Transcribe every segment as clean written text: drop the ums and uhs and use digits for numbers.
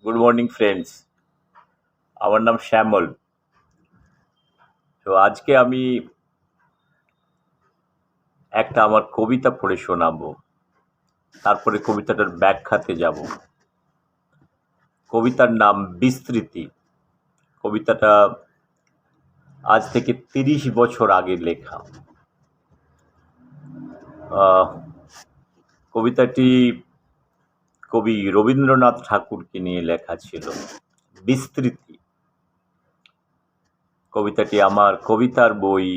Good morning friends. আমার নাম শ্যামল। তো আজকে আমি একটা আমার কবিতা পড়ে শোনাবো, তারপরে কবিতাটার ব্যাখ্যাতে যাব। কবিতার নাম বিস্তৃতি। কবিতাটা আজ থেকে 30 বছর আগে লেখা। কবিতাটি কবি রবীন্দ্রনাথ ঠাকুরকে নিয়ে লেখা ছিল। বিস্তৃতি কবিতাটি আমার কবিতার বই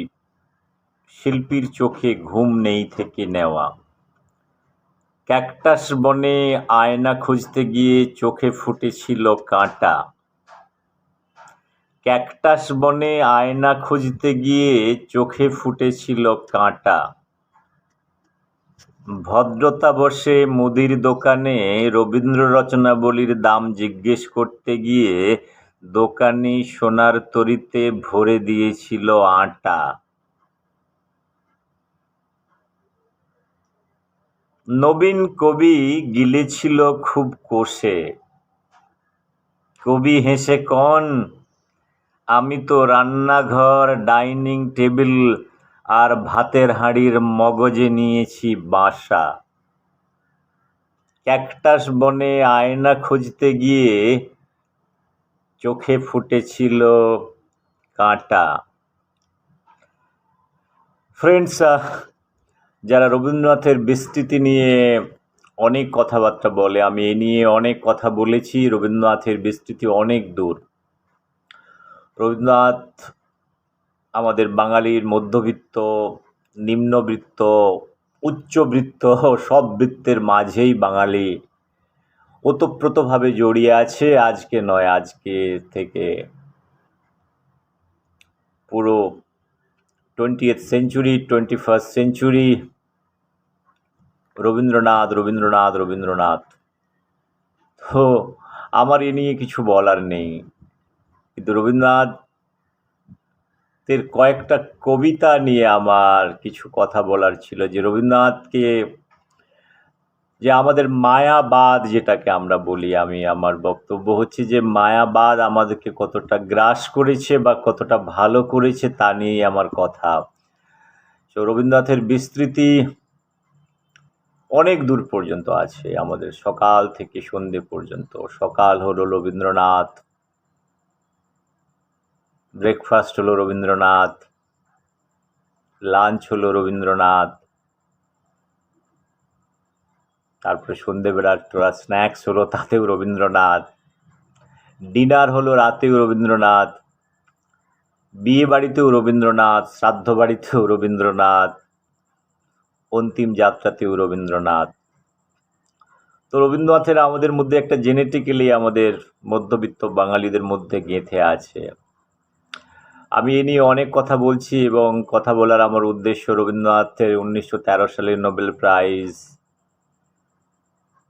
শিল্পীর চোখে ঘুম নেই থেকে নেওয়া। ক্যাকটাস বনে আয়না খুঁজতে গিয়ে চোখে ফুটেছিল কাঁটা। ক্যাকটাস বনে আয়না খুঁজতে গিয়ে চোখে ফুটেছিল কাঁটা। ভদ্রতা বসে মুদির দোকানে রবীন্দ্র রচনাবলীর দাম জিজ্ঞেস করতে গিয়ে দোকানি সোনার তরীতে ভরে দিয়েছিল আটা। নবীন কবি গিলেছিল খুব কষে। কবি হেসে কন, আমি তো রান্নাঘর, ডাইনিং টেবিল আর ভাতের হাঁড়ির মগজে নিয়েছি বাসা। ক্যাকটাস বনে আয়না খুঁজতে গিয়ে চোখে ফুটেছিল কাঁটা। ফ্রেন্ডস, যারা রবীন্দ্রনাথের বিস্তৃতি নিয়ে অনেক কথাবার্তা বলে, আমি এ নিয়ে অনেক কথা বলেছি। রবীন্দ্রনাথের বিস্তৃতি অনেক দূর। রবীন্দ্রনাথ আমাদের বাঙালির মধ্যবিত্ত, নিম্নবিত্ত, উচ্চবৃত্ত সব বৃত্তের মাঝেই বাঙালি ওতপ্রোতভাবে জড়িয়ে আছে। আজকে নয়, আজকে থেকে পুরো 20th century, 21st century Rabindranath Rabindranath Rabindranath. তো আমার এ নিয়ে কিছু বলার নেই, কিন্তু রবীন্দ্রনাথের কয়েকটা কবিতা নিয়ে আমার কিছু কথা বলার ছিল। যে রবীন্দ্রনাথকে, যে আমাদের মায়াবাদ যেটাকে আমরা বলি, আমার বক্তব্য হচ্ছে যে মায়াবাদ আমাদেরকে কতটা গ্রাস করেছে বা কতটা ভালো করেছে তা নিয়েই আমার কথা। তো রবীন্দ্রনাথের বিস্তৃতি অনেক দূর পর্যন্ত আছে, আমাদের সকাল থেকে সন্ধে পর্যন্ত। সকাল হলো রবীন্দ্রনাথ, ব্রেকফাস্ট হলো রবীন্দ্রনাথ, লাঞ্চ হলো রবীন্দ্রনাথ, তারপরে সন্ধেবেলার তোরা স্ন্যাক্স হলো, তাতেও রবীন্দ্রনাথ, ডিনার হলো রাতেও রবীন্দ্রনাথ, বিয়ে বাড়িতেও রবীন্দ্রনাথ, শ্রাদ্ধ বাড়িতেও রবীন্দ্রনাথ, অন্তিম যাত্রাতেও রবীন্দ্রনাথ। তো রবীন্দ্রনাথের আমাদের মধ্যে একটা জেনেটিক্যালি আমাদের মধ্যবিত্ত বাঙালিদের মধ্যে গেঁথে আছে। আমি এ নিয়ে অনেক কথা বলছি এবং কথা বলার আমার উদ্দেশ্য রবীন্দ্রনাথের 1913 সালের নোবেল প্রাইজ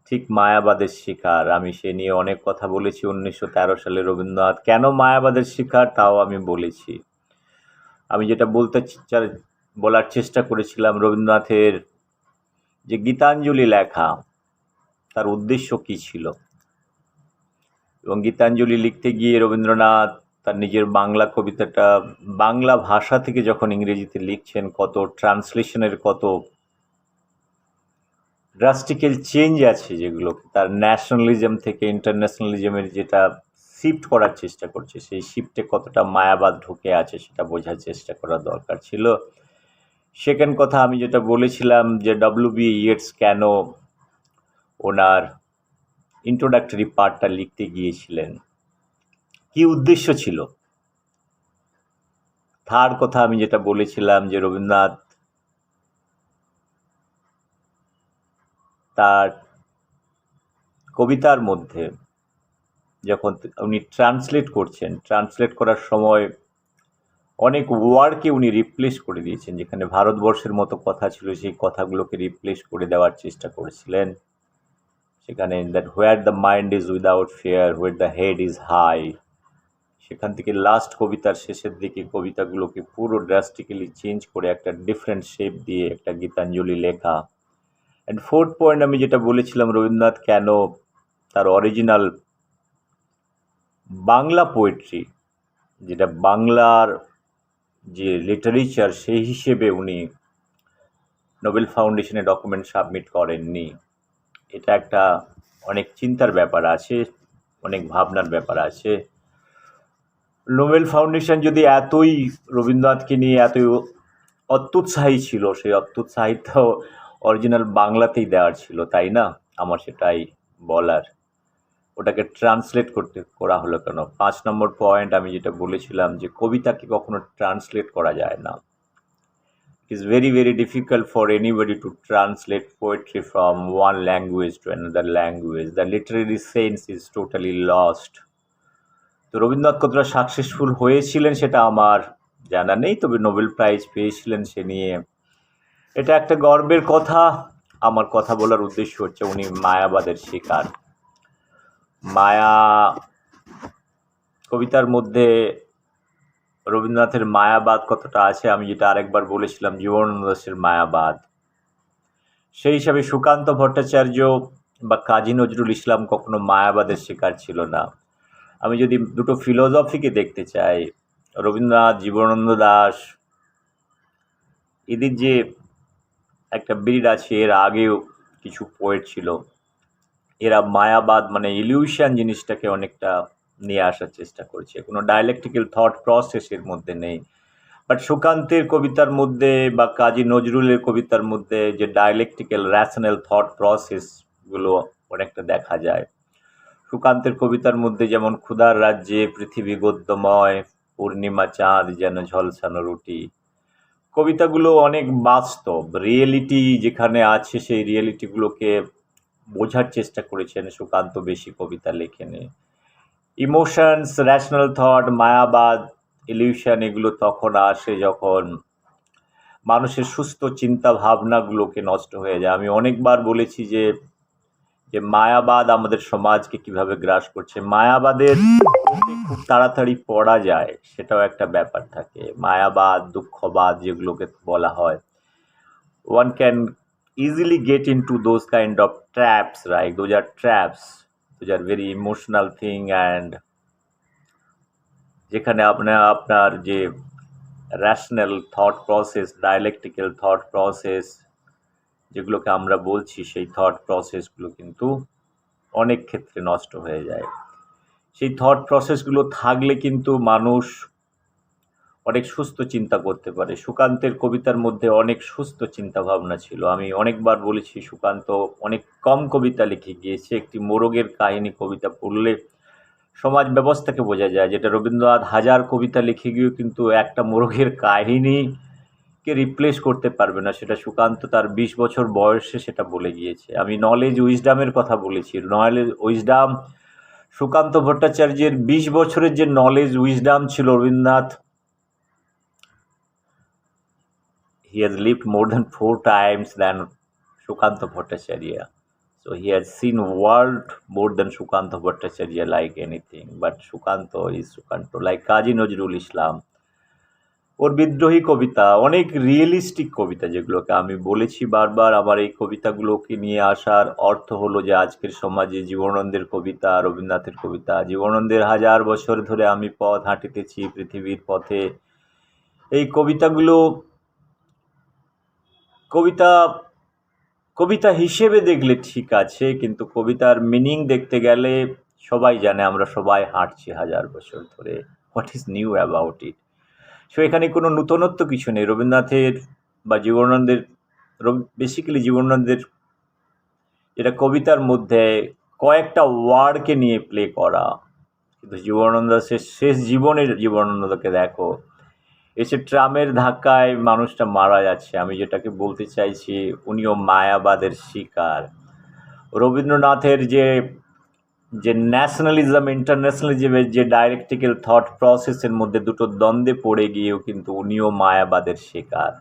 ঠিক মায়াবাদের শিকার। আমি সে নিয়ে অনেক কথা বলেছি। 1913 সালে রবীন্দ্রনাথ কেন মায়াবাদের শিকার তাও আমি বলেছি। আমি যেটা বলার চেষ্টা করেছিলাম, রবীন্দ্রনাথের যে গীতাঞ্জলি লেখা তার উদ্দেশ্য কি ছিল, এবং গীতাঞ্জলি লিখতে গিয়ে রবীন্দ্রনাথ তার নিজের বাংলা কবিতাটা বাংলা ভাষা থেকে যখন ইংরেজিতে লিখছেন, কত ট্রান্সলেশনের কত ড্রাস্টিক্যাল চেঞ্জ আছে, যেগুলো তার ন্যাশনালিজম থেকে ইন্টারন্যাশনালিজমের যেটা শিফট করার চেষ্টা করছে, সেই শিফটে কতটা মায়াবাদ ঢুকে আছে সেটা বোঝার চেষ্টা করা দরকার ছিল। সেকেন্ড কথা আমি যেটা বলেছিলাম যে ডব্লিউ.বি. ইয়েটস কেন ওনার ইন্ট্রোডাক্টরি পার্টটা লিখতে গিয়েছিলেন, কি উদ্দেশ্য ছিল। থার্ড কথা আমি যেটা বলেছিলাম যে রবীন্দ্রনাথ তার কবিতার মধ্যে যখন উনি ট্রান্সলেট করছেন, ট্রান্সলেট করার সময় অনেক ওয়ার্ডকে উনি রিপ্লেস করে দিয়েছেন। যেখানে ভারতবর্ষের মতো কথা ছিল সেই কথাগুলোকে রিপ্লেস করে দেওয়ার চেষ্টা করেছিলেন। সেখানে that where the mind is without fear, where the head is high, সেখান থেকে লাস্ট কবিতার শেষের দিকে কবিতাগুলোকে পুরো ড্রাস্টিক্যালি চেঞ্জ করে একটা ডিফারেন্ট শেপ দিয়ে একটা গীতাঞ্জলি লেখা। অ্যান্ড ফোর্থ পয়েন্ট আমি যেটা বলেছিলাম, রবীন্দ্রনাথ কেন তার অরিজিনাল বাংলা পোয়েট্রি, যেটা বাংলার যে লিটারেচার, সেই হিসেবে উনি নোবেল ফাউন্ডেশনে ডকুমেন্ট সাবমিট করেননি। এটা একটা অনেক চিন্তার ব্যাপার আছে, অনেক ভাবনার ব্যাপার আছে। নোবেল ফাউন্ডেশন যদি এতই রবীন্দ্রনাথকে নিয়ে এতই অত্যুৎসাহী ছিল, সেই অত্যুৎসাহিত অরিজিনাল বাংলাতেই দেওয়ার ছিল, তাই না? আমার সেটাই বলার। ওটাকে ট্রান্সলেট করা হলো কেন? 5 নম্বর পয়েন্ট আমি যেটা বলেছিলাম যে কবিতাকে কখনো ট্রান্সলেট করা যায় না। It is very, very difficult for anybody to translate poetry from one language to another language. The literary sense is totally lost. তো রবীন্দ্রনাথ কতটা সাকসেসফুল হয়েছিলেন সেটা আমার জানা নেই, তবে নোবেল প্রাইজ পেয়েছিলেন সে নিয়ে, এটা একটা গর্বের কথা। আমার কথা বলার উদ্দেশ্য হচ্ছে উনি মায়াবাদের শিকার। মায়া কবিতার মধ্যে রবীন্দ্রনাথের মায়াবাদ কতটা আছে আমি যেটা আরেকবার বলেছিলাম, জীবনানন্দ দাশের মায়াবাদ। সেই হিসাবে সুকান্ত ভট্টাচার্য বা কাজী নজরুল ইসলাম কখনো মায়াবাদের শিকার ছিল না। আমি যদি দুটো ফিলোসফিকে দেখতে চাই, রবীন্দ্রনাথ, জীবনানন্দ দাশ, এদের যে একটা ব্রিড আছে, এর আগেও কিছু পোয়েট ছিল, এরা মায়াবাদ মানে ইলিউশন জিনিসটাকে অনেকটা নিয়ে আসার চেষ্টা করছে। কোনো ডায়ালেকটিক্যাল থট প্রসেস এর মধ্যে নেই। বাট সুকান্তের কবিতার মধ্যে বা কাজী নজরুলের কবিতার মধ্যে যে ডায়ালেকটিক্যাল র্যাশনাল থট প্রসেসগুলো অনেকটা দেখা যায়। সুকান্তের কবিতার মধ্যে যেমন ক্ষুধার রাজ্যে পৃথিবী গদ্যময়, পূর্ণিমা চাঁদ যেন ঝলসানো রুটি, কবিতাগুলো অনেক বাস্তব, রিয়েলিটি যেখানে আছে সেই রিয়েলিটিগুলোকে বোঝার চেষ্টা করেছেন সুকান্ত, বেশি কবিতা লেখেনি। ইমোশনস, র্যাশনাল থট, মায়াবাদ, ইলিউশন এগুলো তখন আসে যখন মানুষের সুস্থ চিন্তা ভাবনাগুলোকে নষ্ট হয়ে যায়। আমি অনেকবার বলেছি যে মায়াবাদ আমাদের সমাজকে কিভাবে গ্রাস করছে। মায়াবাদের খুব তাড়াতাড়ি পড়া যায়, সেটাও একটা ব্যাপার থাকে। মায়াবাদ, দুঃখবাদ যেগুলোকে বলা হয়, one can easily get into those kind of traps, right? Those are traps, those are very emotional thing, and যেখানে আপনার যে rational thought process, dialectical thought process যেগুলোকে আমরা বলছি, সেই থট প্রসেসগুলো কিন্তু অনেক ক্ষেত্রে নষ্ট হয়ে যায়। সেই থট প্রসেসগুলো থাকলে কিন্তু মানুষ অনেক সুস্থ চিন্তা করতে পারে। সুকান্তের কবিতার মধ্যে অনেক সুস্থ চিন্তা ভাবনা ছিল। আমি অনেকবার বলেছি সুকান্ত অনেক কম কবিতা লিখে গিয়েছে। একটি মোরগের কাহিনী কবিতা পড়লে সমাজ ব্যবস্থাকে বোঝা যায়, যেটা রবীন্দ্রনাথ 1000 কবিতা লিখে গিয়েও কিন্তু একটা মোরগের কাহিনীকে রিপ্লেস করতে পারবে না। সেটা সুকান্ত তার 20 বছর বয়সে সেটা বলে গিয়েছে। আমি নলেজ উইজডামের কথা বলেছি। নলেজ উইজডাম, সুকান্ত ভট্টাচার্যের 20 বছরের যে নলেজ উইজডাম ছিল, Rabindranath he has lived more than 4 times than Sukanta Bhattacharya. So he has seen world more than Sukanta Bhattacharya like anything. But Sukanto is Sukanto. Like Kazi Nazrul Islam, ওর বিদ্রোহী কবিতা, অনেক realistic কবিতা, যেগুলোকে আমি বলেছি বারবার। আমার এই কবিতাগুলোকে নিয়ে আসার অর্থ হলো যে আজকের সমাজে জীবনানন্দের কবিতা, রবীন্দ্রনাথের কবিতা, জীবনানন্দের 1000 বছর ধরে আমি পথ হাঁটিতেছি পৃথিবীর পথে, এই কবিতাগুলো কবিতা হিসেবে দেখলে ঠিক আছে, কিন্তু কবিতার মিনিং দেখতে গেলে সবাই জানে আমরা সবাই হাঁটছি 1000 বছর ধরে। What is new about it? So এখানে কোনো নূতনত্ব কিছু নেই। রবীন্দ্রনাথের বা জীবনানন্দের, বেসিক্যালি জীবনানন্দের যেটা কবিতার মধ্যে কয়েকটা ওয়ার্ডকে নিয়ে প্লে করা, কিন্তু জীবনানন্দ শেষ জীবনের জীবনানন্দকে দেখো, এসে ট্রামের ধাক্কায় মানুষটা মারা যাচ্ছে। আমি যেটাকে বলতে চাইছি, উনিও মায়াবাদের শিকার। রবীন্দ্রনাথের যে ন্যাশনালিজম, ইন্টারন্যাশনালিজমের যে ডায়ালেকটিক্যাল থট প্রসেসের মধ্যে দুটো দ্বন্দ্বে পড়ে গিয়েও কিন্তু উনিও মায়াবাদের শিকার।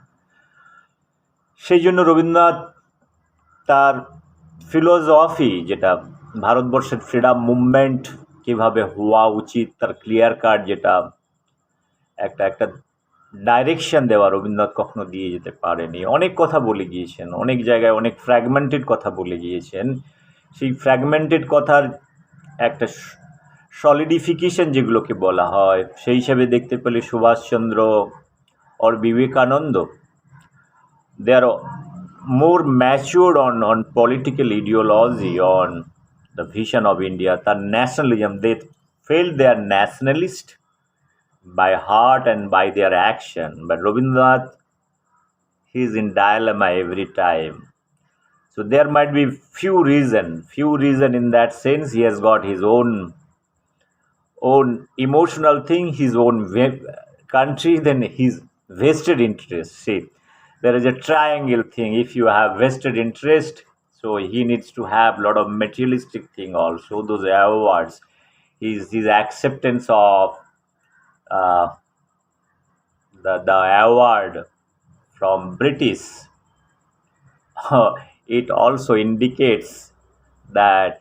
সেই জন্য রবীন্দ্রনাথ তার ফিলোসফি, যেটা ভারতবর্ষের ফ্রিডম মুভমেন্ট কীভাবে হওয়া উচিত, তার ক্লিয়ার কাট যেটা একটা ডাইরেকশন দেওয়া, রবীন্দ্রনাথ কখনো দিয়ে যেতে পারেনি। অনেক কথা বলে গিয়েছেন, অনেক জায়গায় অনেক ফ্র্যাগমেন্টেড কথা বলে গিয়েছেন। সেই ফ্র্যাগমেন্টেড কথার একটা সলিডিফিকেশন যেগুলোকে বলা হয়, সেই হিসাবে দেখতে পেলে Subhash Chandra or Vivekananda, they are more matured on political ideology, on the vision of India, the nationalism. They felt they are nationalist by heart and by their action. But Rabindranath, he is in dilemma every time. So there might be few reason in that sense. He has got his own emotional thing, his own country, then his vested interest. See, there is a triangle thing. If you have vested interest, so he needs to have a lot of materialistic thing also. Those awards, his acceptance of uh, the award from British, it also indicates that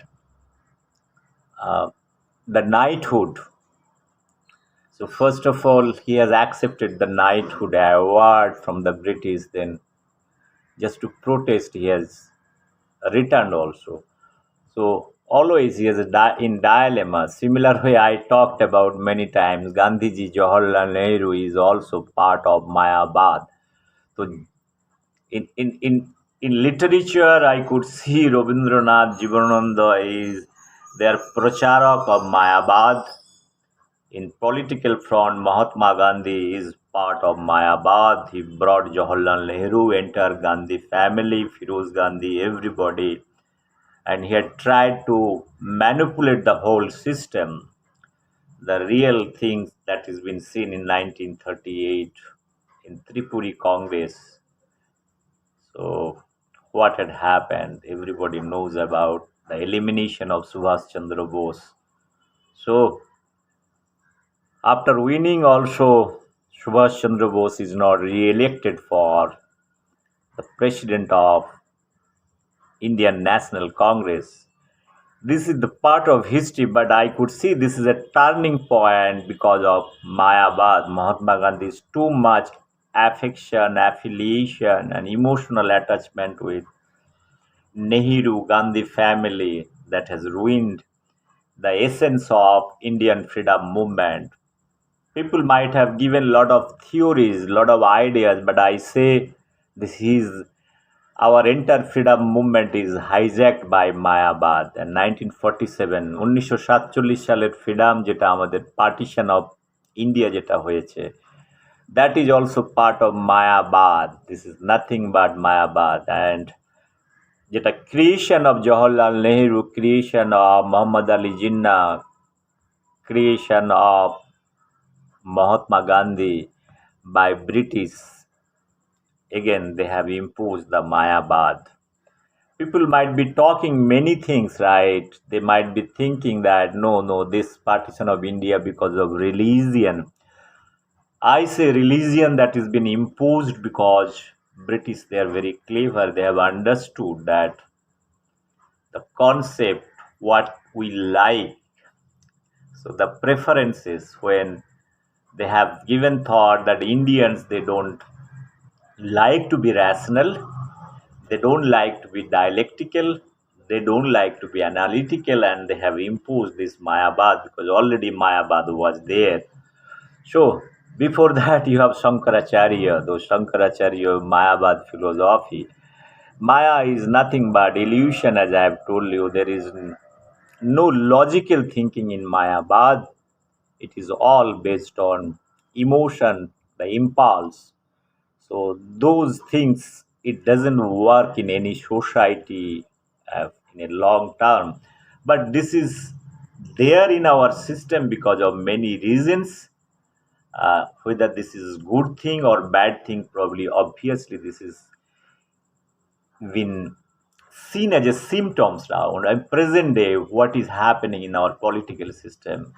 uh, the knighthood. So first of all, he has accepted the knighthood award from the British. Then, just to protest, he has returned also. So always he is in dilemma. Similar way I talked about many times. Gandhiji, Jawaharlal Nehru is also part of Mayabad. So in literature, I could see Rabindranath, Jivananda is their pracharak of Mayabad. In political front, Mahatma Gandhi is part of Mayabad. He brought Jawaharlal Nehru, entire Gandhi family, Firoz Gandhi, everybody. And he had tried to manipulate the whole system. The real things that has been seen in 1938 in Tripuri Congress. So what had happened? Everybody knows about the elimination of Subhash Chandra Bose. So after winning also, Subhash Chandra Bose is not re-elected for the president of Indian National Congress. This is the part of history, but I could see this is a turning point because of Mayabad. Mahatma Gandhi's too much affection, affiliation, and emotional attachment with Nehru Gandhi family that has ruined the essence of Indian freedom movement. People might have given a lot of theories, a lot of ideas, but I say this is our entire freedom movement is hijacked by Mayabad. And 1947 1947 সালের freedom যেটা আমাদের partition of India যেটা হয়েছে, that is also part of Mayabad. This is nothing but Mayabad. And যেটা creation of Jawaharlal Nehru, creation of Muhammad Ali Jinnah, creation of Mahatma Gandhi by British, again they have imposed the Mayabad. People might be talking many things, right? They might be thinking that no, this partition of India because of religion. I say religion that has been imposed because British, they are very clever. They have understood that the concept, what we like, so the preferences, when they have given thought that Indians, they don't like to be rational, they don't like to be dialectical, they don't like to be analytical, and they have imposed this Mayabad because already Mayabad was there. So before that you have Shankaracharya, those Shankaracharya Mayabad philosophy. Maya is nothing but illusion, as I have told you. There is no logical thinking in Mayabad. It is all based on emotion, the impulse. So those things, it doesn't work in any society in a long term. But this is there in our system because of many reasons. Whether this is good thing or bad thing, probably obviously this is been seen as a symptoms now. And present day, what is happening in our political system?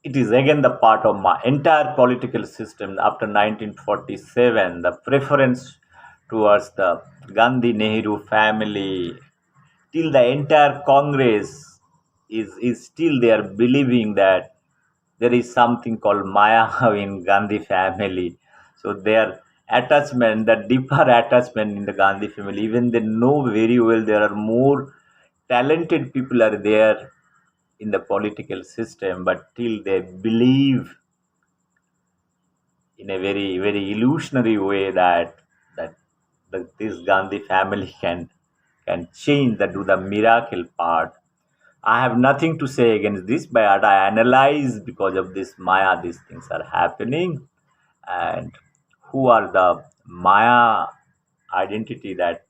It is again the part of my entire political system after 1947. The preference towards the Gandhi Nehru family, till the entire Congress is still there believing that there is something called Maya in Gandhi family. So their attachment, the deeper attachment in the Gandhi family, even they know very well there are more talented people are there in the political system, but till they believe in a very very illusionary way that this Gandhi family can change the do the miracle part. I have nothing to say against this, but I analyze because of this Maya, these things are happening, and who are the Maya identity that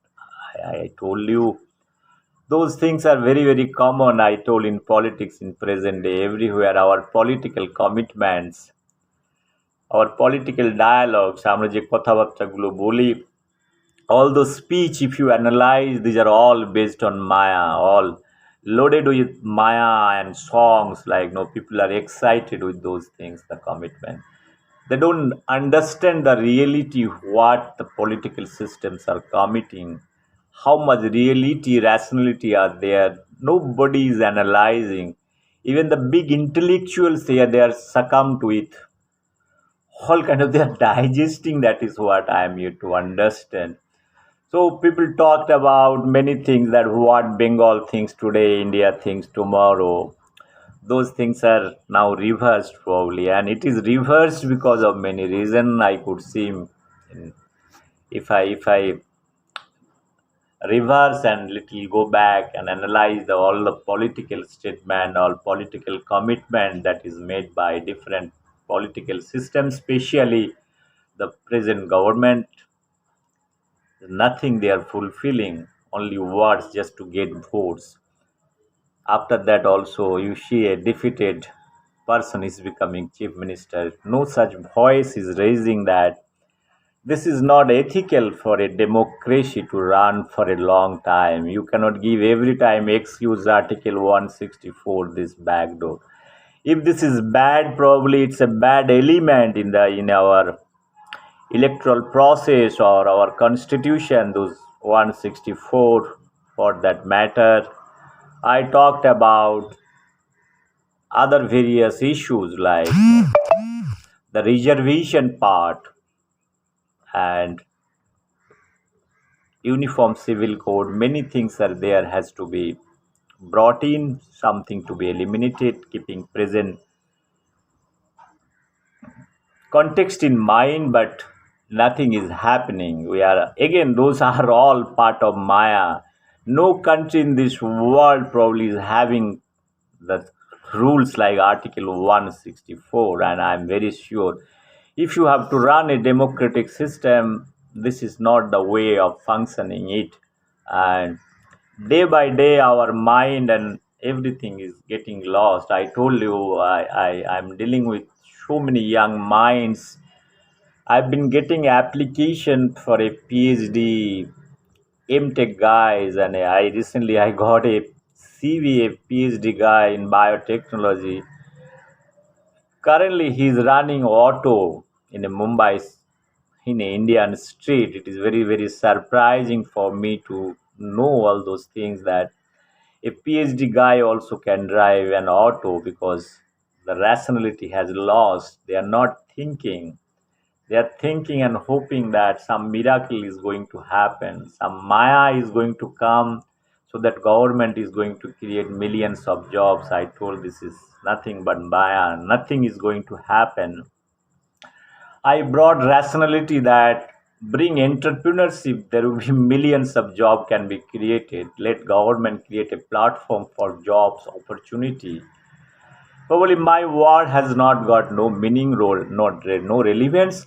I told you. Those things are very very common. I told in politics in present day everywhere. Our political commitments, our political dialogues, আমরা যে কথাবার্তাগুলো বলি, all those speech, if you analyze, these are all based on Maya, all loaded with Maya and songs. Like, no, people are excited with those things, the commitment. They don't understand the reality, what the political systems are committing, how much reality, rationality are there. Nobody is analyzing. Even the big intellectuals here, they are succumbed with all kind of, they are digesting. That is what I am here to understand. So people talked about many things, that what Bengal thinks today, India thinks tomorrow. Those things are now reversed probably, and it is reversed because of many reasons. I could see, if I reverse and little go back and analyze all the political statement, all political commitment that is made by different political systems, especially the present government. Nothing they are fulfilling, only words just to get votes. After that, also, you see a defeated person is becoming chief minister. No such voice is raising that this is not ethical for a democracy to run for a long time. You cannot give every time excuse Article 164, this backdoor. If this is bad, probably it's a bad element in our electoral process or our constitution, those 164 for that matter. I talked about other various issues like the reservation part and uniform civil code. Many things are there, has to be brought in, something to be eliminated, keeping present context in mind, but nothing is happening. We are again, those are all part of Maya. No country in this world probably is having the rules like Article 164, and I'm very sure if you have to run a democratic system, this is not the way of functioning it. And day by day, our mind and everything is getting lost. I told you, I'm dealing with so many young minds. I've been getting application for a PhD, MTech guys, and I got a CV, a PhD guy in biotechnology. Currently, he's running auto in a Mumbai, in an Indian street. It is very very surprising for me to know all those things, that a PhD guy also can drive an auto, because the rationality has lost. They are not thinking. They are thinking and hoping that some miracle is going to happen, some Maya is going to come, so that government is going to create millions of jobs. I told this is nothing but Maya. Nothing is going to happen. I brought rationality that bring entrepreneurship. There will be millions of jobs can be created. Let government create a platform for jobs opportunity. Probably my word has not got no meaning, role, no relevance.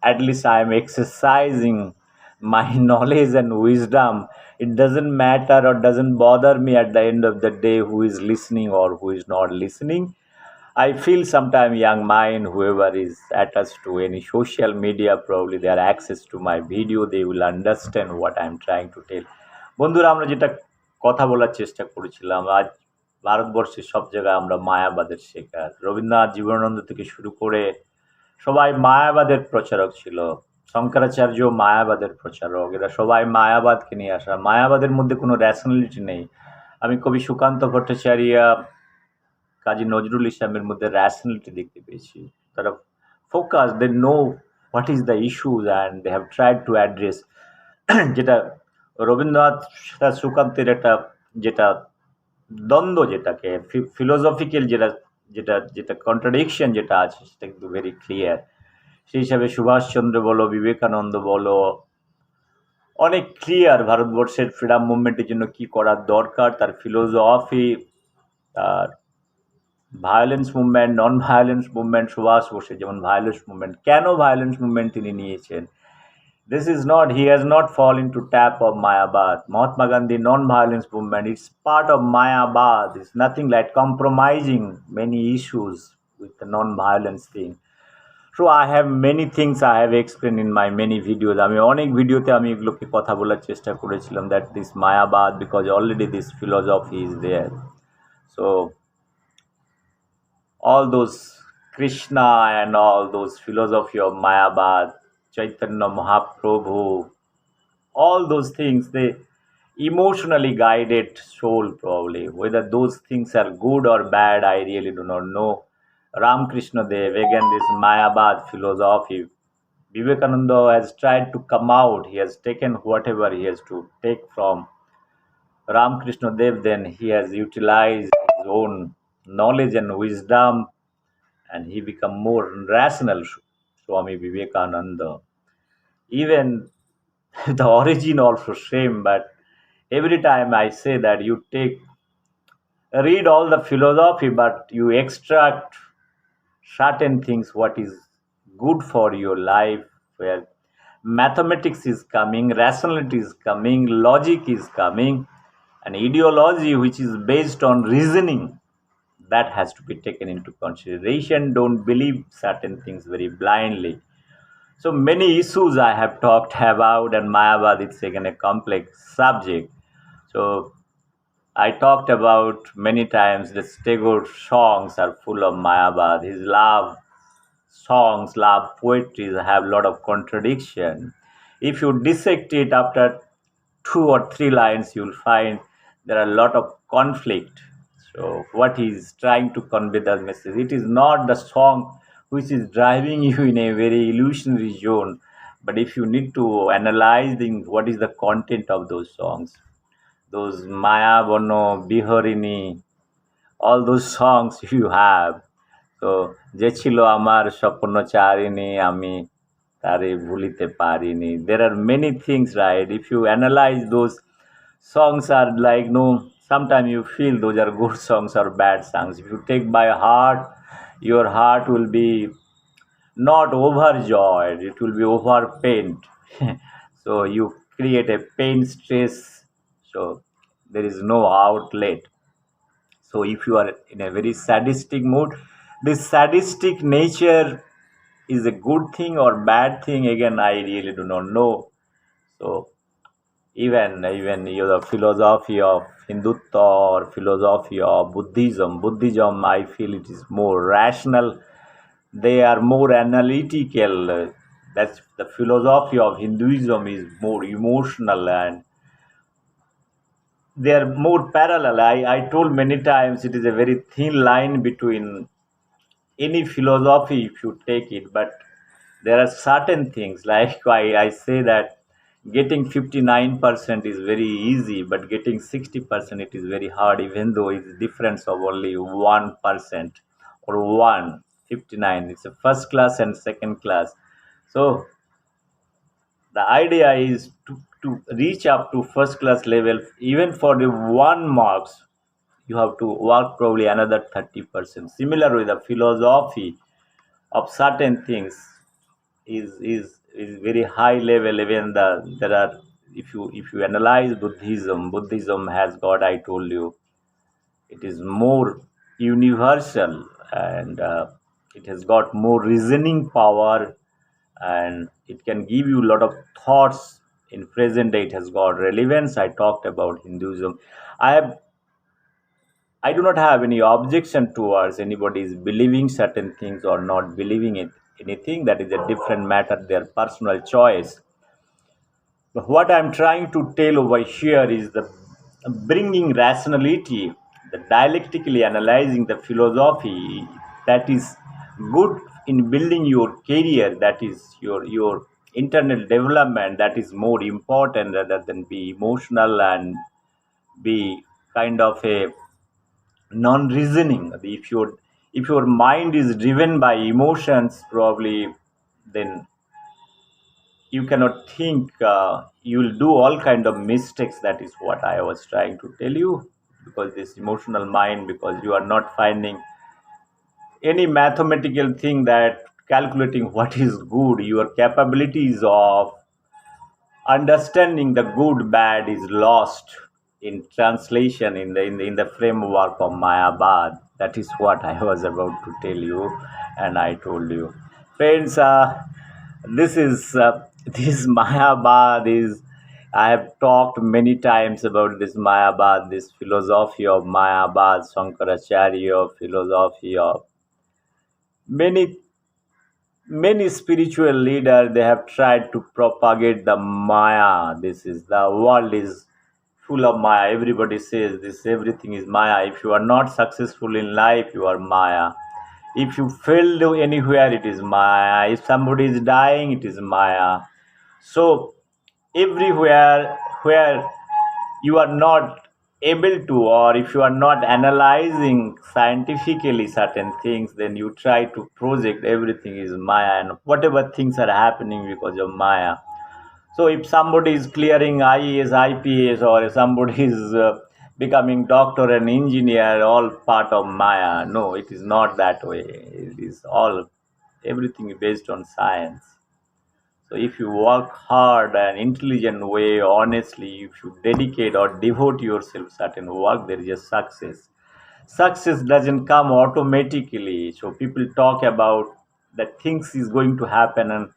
At least I am exercising my knowledge and wisdom. It doesn't matter or doesn't bother me at the end of the day who is listening or who is not listening. I feel sometimes young mind, whoever is attached to any social media, probably their access to my video, they will understand what I'm trying to tell. বন্ধুরা, আমরা যেটা কথা বলার চেষ্টা করেছিলাম, আজ ভারতবর্ষের সব জায়গায় আমরা মায়াবাদের শিকার। রবীন্দ্রনাথ জীবনানন্দ থেকে শুরু করে সবাই মায়াবাদের প্রচারক ছিল। শঙ্করাচার্য মায়াবাদের প্রচারক। এরা সবাই মায়াবাদকে নিয়ে আসা। মায়াবাদের মধ্যে কোনো র্যাশনালিটি নেই। আমি কবি সুকান্ত ভট্টাচার্য, কাজী নজরুল ইসলামের মধ্যে র্যাশনালিটি দেখতে পেয়েছি। তারা focus, they know what is the issues and they have tried to address. যেটা রবীন্দ্রনাথ সুকান্তের একটা যেটা দ্বন্দ্ব যেটাকে ফিলোসফিক্যাল যেটা যেটা যেটা কন্ট্রাডিকশন যেটা আছে সেটা কিন্তু ভেরি ক্লিয়ার। সেই হিসাবে সুভাষচন্দ্র বলো, বিবেকানন্দ বলো, অনেক ক্লিয়ার ভারতবর্ষের ফ্রিডম মুভমেন্টের জন্য কি করার দরকার, তার ফিলোসফি, তার violence movement, non violence movement, Subhash বোসের যেমন ভায়োলেন্স মুভমেন্ট, কেন ভায়োলেন্স মুভমেন্ট তিনি নিয়েছেন, this is not, he has not fallen into trap of Mayabad. Mahatma Gandhi non-violence movement, it's part of Mayabad. It's nothing like compromising many issues with the non-violence thing. So I have many things I have explained in my many videos. আমি অনেক ভিডিওতে আমি এগুলোকে কথা বলার চেষ্টা করেছিলাম that this Mayabad, because already this philosophy is there. So all those Krishna and all those philosophy of Mayabad, Chaitanya Mahaprabhu, all those things, they emotionally guided soul probably. Whether those things are good or bad, I really do not know. Ramakrishna Dev, again this Mayabad philosophy. Vivekananda has tried to come out, he has taken whatever he has to take from Ramakrishna Dev, then he has utilized his own knowledge and wisdom, and he become more rational. Swami Vivekananda, even the origin also same, but every time I say that you take read all the philosophy, but you extract certain things what is good for your life, where mathematics is coming, rationality is coming, logic is coming, and ideology which is based on reasoning, that has to be taken into consideration. Don't believe certain things very blindly. So many issues I have talked about, and Mayavad is again a complex subject. So I talked about many times that Tagore's songs are full of Mayavad. His love songs, love poetry have a lot of contradiction. If you dissect it after 2 or 3 lines, you'll find there are a lot of conflict. So what he's trying to convey the message, it is not the song which is driving you in a very illusionary zone, but if you need to analyze what is the content of those songs, those Maya Bono, Biharini, all those songs you have. তো যে ছিল আমার স্বপ্নচারিণী আমি তারে ভুলিতে পারিনি. There are many things, right? If you analyze those songs are like, no, sometimes you feel those are good songs or bad songs. If you take by heart, your heart will be not overjoyed, it will be overpained. So you create a pain stress, so there is no outlet. So if you are in a very sadistic mood, this sadistic nature is a good thing or bad thing, again I really do not know. So even the philosophy of Hindutva or philosophy of Buddhism I feel it is more rational, they are more analytical. That's the philosophy of Hinduism is more emotional, and they are more parallel. I told many times it is a very thin line between any philosophy if you take it, but there are certain things like I say that getting 59% is very easy, but getting 60% it is very hard, even though it's difference of only 1% or 159. It's a first class and second class. So the idea is to reach up to first class level, even for the 1 marks you have to work probably another 30%. Similar with the philosophy of certain things is very high level. Even there are, if you analyze Buddhism has got, I told you, it is more universal, and it has got more reasoning power, and it can give you a lot of thoughts in present day. It has got relevance. I talked about Hinduism. I do not have any objection towards anybody's believing certain things or not believing it anything. That is a different matter, their personal choice. But what I'm trying to tell over here is the bringing rationality, the dialectically analyzing the philosophy, that is good in building your career, that is your internal development, that is more important rather than be emotional and be kind of a non-reasoning. If your mind is driven by emotions, probably then you cannot think. You will do all kind of mistakes. That is what I was trying to tell you. Because this emotional mind, because you are not finding any mathematical thing that calculating what is good, your capabilities of understanding the good bad is lost in translation in the framework of Mayabad. That is what I was about to tell you, and I told you, friends. This is this Mayabad is. I have talked many times about this Mayabad, this philosophy of Mayabad, Shankaracharya philosophy of many many spiritual leaders. They have tried to propagate the Maya. This is the world is full of Maya. Everybody says this, everything is Maya. If you are not successful in life, you are Maya. If you fail anywhere, it is Maya. If somebody is dying, it is Maya. So everywhere where you are not able to, or if you are not analyzing scientifically certain things, then you try to project everything is Maya, and whatever things are happening because of Maya. So if somebody is clearing IAS, IPS, or if somebody is becoming doctor and engineer, all part of Maya. No, it is not that way. It is all, everything is based on science. So if you work hard and intelligent way, honestly, if you dedicate or devote yourself certain work, there is a success. Success doesn't come automatically. So people talk about that things is going to happen, and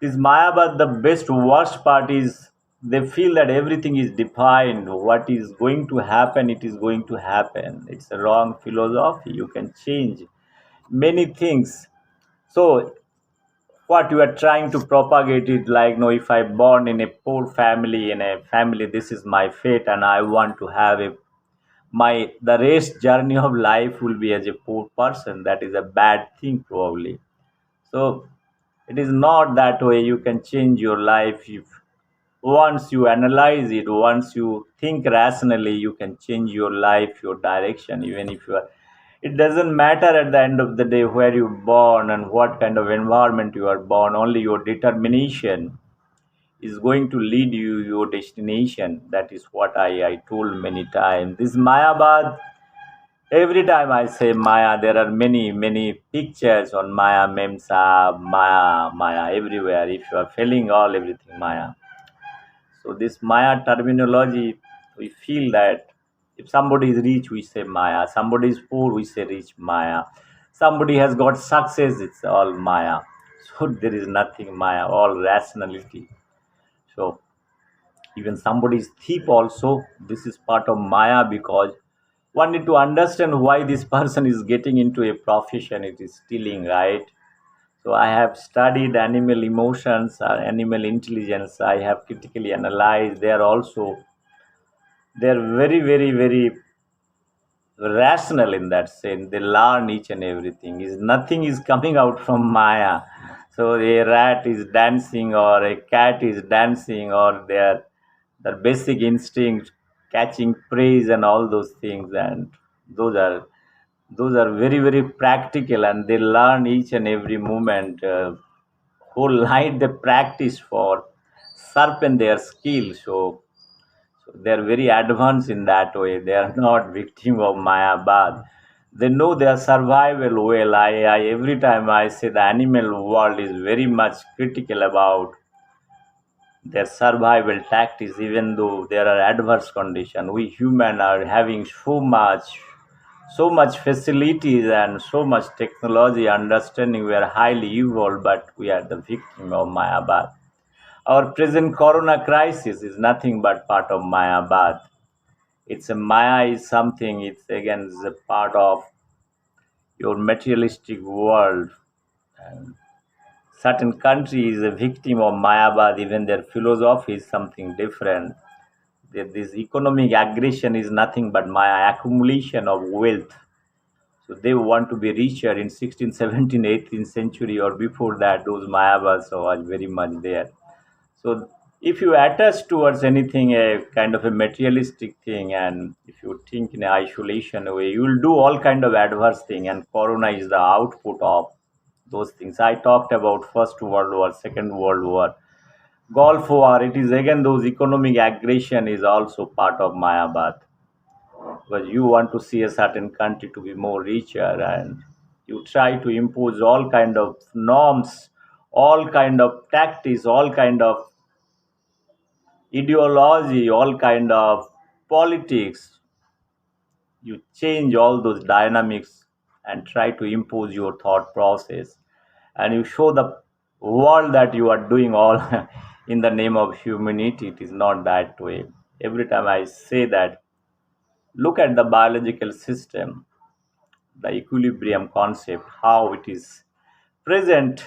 this Mayabad, the best worst part is they feel that everything is defined. What is going to happen, it is going to happen. It's a wrong philosophy. You can change many things. So what you are trying to propagate is like, no, if I born in a poor family, in a family, this is my fate, and I want to have a my the rest journey of life will be as a poor person. That is a bad thing, probably. So it is not that way. You can change your life if once you analyze it, once you think rationally, you can change your life, your direction. Even if you are, it doesn't matter at the end of the day where you born and what kind of environment you are born. Only your determination is going to lead you your destination. That is what I told many times. This Mayabad, every time I say Maya, there are many pictures on Maya, Memsa, Maya everywhere. If you are feeling all everything Maya. So this Maya terminology, we feel that if somebody is rich, we say Maya. Somebody is poor, we say rich Maya. Somebody has got success, it's all Maya. So there is nothing Maya, all rationality. So even somebody is thief also, this is part of Maya, because one need to understand why this person is getting into a profession. It is stealing, right? So I have studied animal emotions, animal intelligence. I have critically analyzed. They are very rational in that sense. They learn each and everything. Is nothing is coming out from Maya. So a rat is dancing or a cat is dancing, or their basic instinct catching praise and all those things, and those are those are very practical, and they learn each and every moment. Whole night they practice for sharpen their skill. So they are very advanced in that way. They are not victim of Mayabad. They know their survival well. I every time I say the animal world is very much critical about their survival tactics, even though there are adverse conditions. We human are having so much facilities and so much technology understanding. We are highly evolved, but we are the victim of Mayabad. Our present corona crisis is nothing but part of Mayabad. It's a Maya is something. It's again is a part of your materialistic world. And certain country is a victim of Mayabad. Even their philosophy is something different. This economic aggression is nothing but Maya accumulation of wealth. So they want to be richer in 16th, 17th, 18th century or before that. Those Mayabas was very much there. So if you attach towards anything a kind of a materialistic thing, and if you think in isolation way, you will do all kind of adverse thing, and corona is the output of those things. I talked about First World War, Second World War, Gulf War. It is again those economic aggression is also part of Mayabad, because you want to see a certain country to be more richer, and you try to impose all kind of norms, all kind of tactics, all kind of ideology, all kind of politics. You change all those dynamics and try to impose your thought process, and you show the world that you are doing all in the name of humanity. It is not that way. Every time I say that, look at the biological system, the equilibrium concept, how it is present.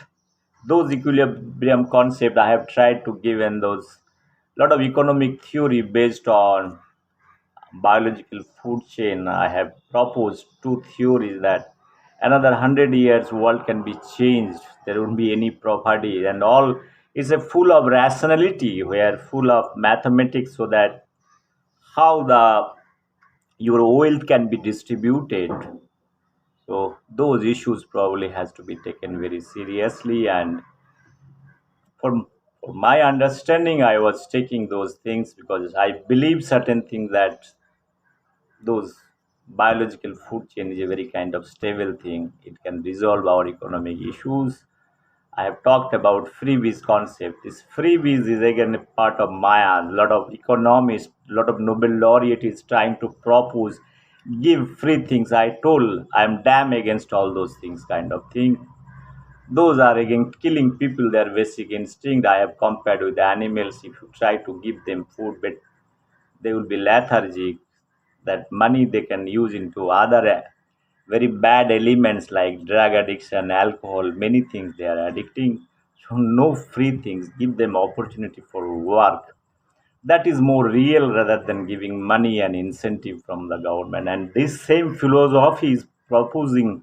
Those equilibrium concept I have tried to give in those lot of economic theory based on biological food chain. I have proposed two theories that another 100 years world can be changed. There won't be any property, and all is a full of rationality, where full of mathematics, so that how the your wealth can be distributed. So those issues probably has to be taken very seriously, and for my understanding, I was taking those things because I believe certain things, that those biological food chain is a very kind of stable thing. It can resolve our economic issues. I have talked about freebies concept. This freebies is again a part of Maya. A lot of economists, a lot of Nobel laureate is trying to propose, give free things. I told I am damn against all those things kind of thing. Those are again killing people, their basic instinct. I have compared with animals. If you try to give them food, but they will be lethargic. That money they can use into other very bad elements like drug addiction, alcohol, many things they are addicting. So no free things. Give them opportunity for work. That is more real rather than giving money and incentive from the government. And this same philosophy is proposing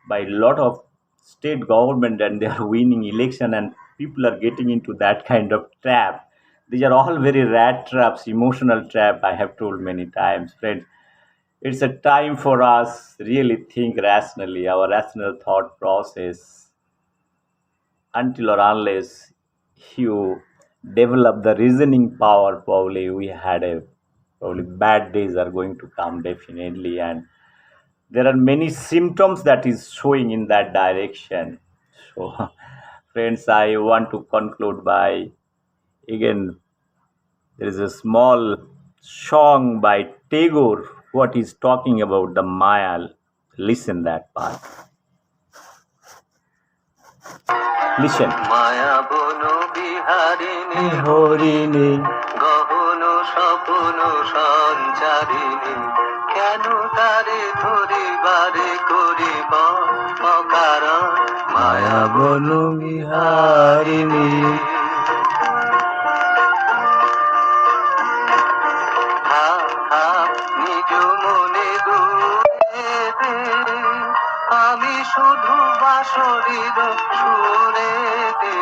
by a lot of state government, and they are winning election, and people are getting into that kind of trap. These are all very rat traps, emotional trap. I have told many times, friends. It's a time for us really think rationally, our rational thought process. Until or unless you develop the reasoning power, probably we had a probably bad days are going to come definitely, and there are many symptoms that is showing in that direction. So friends, I want to conclude by, again, there is a small song by Tagore what is talking about the Maya. Listen that part. Listen. মায়া বন বিহারিণী হরিণী গহন স্বপ্ন সঞ্চারিণী কেন তারে ধরিবারে করিব অকারণ মায়া বন বিহারিণী নিজ মনে দূরে আমি শুধু বাঁশরীর সুরে দে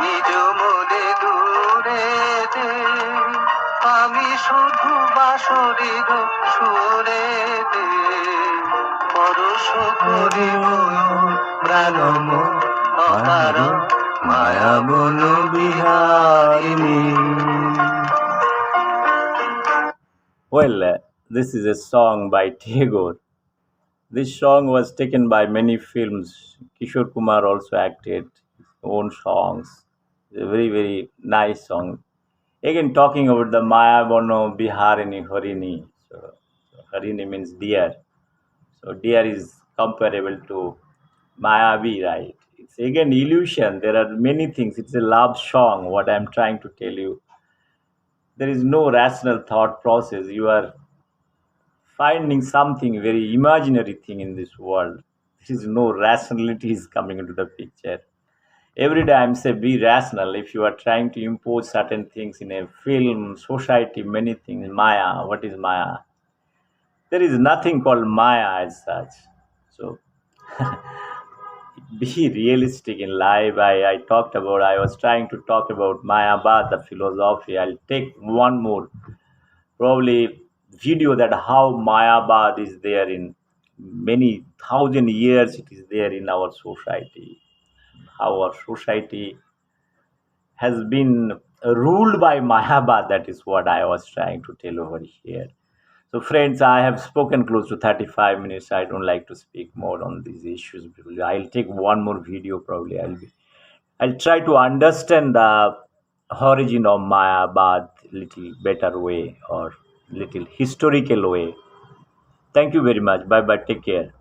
নিজ মনে দূরে দে আমি শুধু বাঁশরীর সুরে দে পরশ করিব প্রাণ মন অকারণ মায়া বন বিহারিণী. Well, this is a song by Tagore. This song was taken by many films. Kishore Kumar also acted his own songs. It's a very, very nice song. Again, talking about the Maya Bono Biharini Harini. So Harini means deer. So deer is comparable to Mayavi, right? It's again illusion. There are many things. It's a love song, what I'm trying to tell you. There is no rational thought process. You are finding something very imaginary thing in this world. There is no rationality is coming into the picture. Every day I'm say be rational. If you are trying to impose certain things in a film, society, many things, Maya, what is Maya? There is nothing called Maya as such. So be realistic in life. I was trying to talk about Mayabad, the philosophy. I'll take one more probably video that how Mayabad is there in many thousand years. It is there in our society. How our society has been ruled by Mayabad. That is what I was trying to tell over here. So, friends, I have spoken close to 35 minutes. I don't like to speak more on these issues. I'll take one more video probably. I'll try to understand the origin of Mayabad little better way or little historical way. Thank you very much. Bye bye. Take care.